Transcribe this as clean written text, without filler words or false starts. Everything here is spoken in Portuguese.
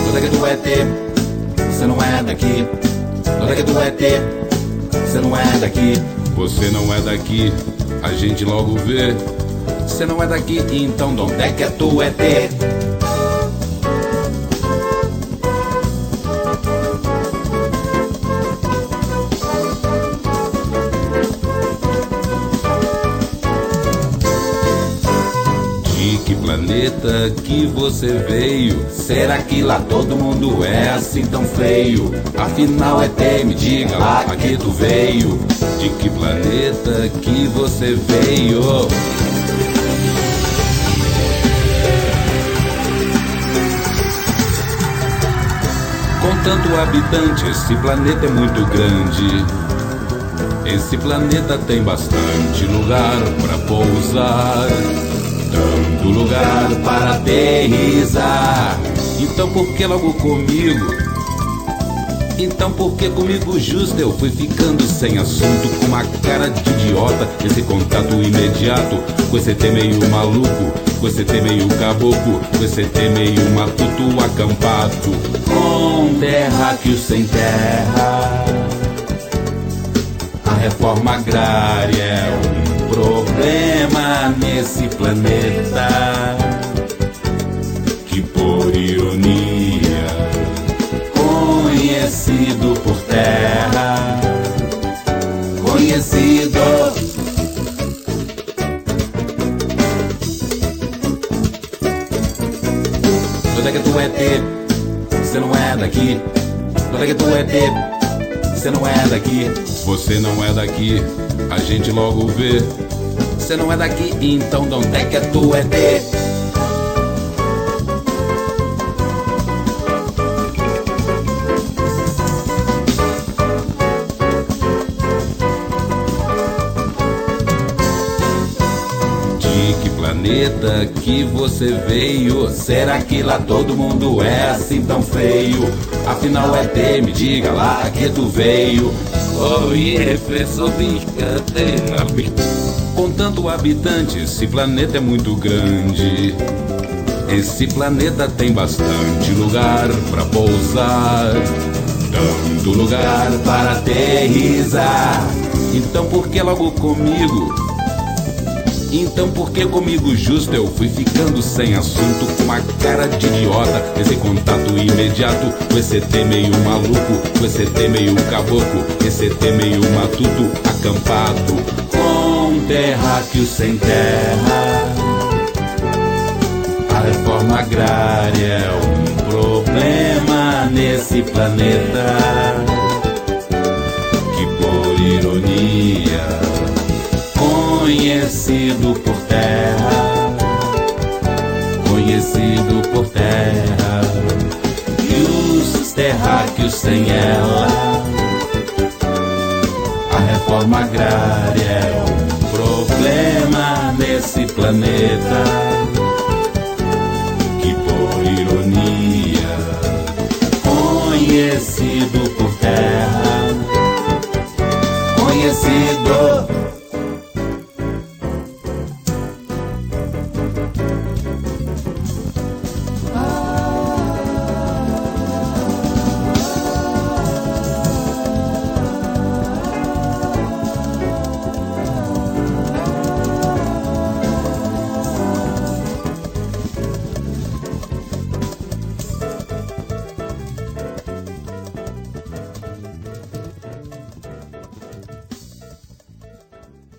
Onde é que tu é ter? Você não é daqui. Onde é que tu é ter? Você não é daqui. Você não é daqui, a gente logo vê. Você não é daqui, então de onde é que tu é ter? De que planeta que você veio? Será que lá todo mundo é assim tão feio? Afinal ET, me diga lá a que tu veio. De que planeta que você veio? Com tanto habitante, esse planeta é muito grande. Esse planeta tem bastante lugar pra pousar, Tanto lugar para aterrissar. então por que logo comigo? Então por que comigo justo eu fui ficando sem assunto, com uma cara de idiota? Esse contato imediato com esse ET meio maluco, com esse ET meio caboclo, com esse ET meio matuto acampado. Com terráqueos sem terra, a reforma agrária é um problema nesse planeta que, por ironia, conhecido por terra, conhecido. Onde é que tu é ter? Você não é daqui. Onde é que tu é ter? Você não é daqui. Você não é daqui, a gente logo vê. Você não é daqui, então de onde é que tu é ter? De que planeta que você veio? Será que lá todo mundo é assim tão feio? Afinal ET, me diga lá a que tu veio. Oye, com tanto habitante, esse planeta é muito grande. Esse planeta tem bastante lugar pra pousar, Tanto lugar para aterrissar. então por que logo comigo? Então por que comigo justo eu fui ficando sem assunto, com uma cara de idiota? Esse contato imediato com esse ET meio maluco, com esse ET meio caboclo, esse ET meio matuto acampado. Com terráqueos sem terra, a reforma agrária é um problema nesse planeta que, por ironia, conhecido por terra, conhecido por terra. E os terráqueos sem ela, a reforma agrária é um problema nesse planeta que, por ironia, conhecido por terra, conhecido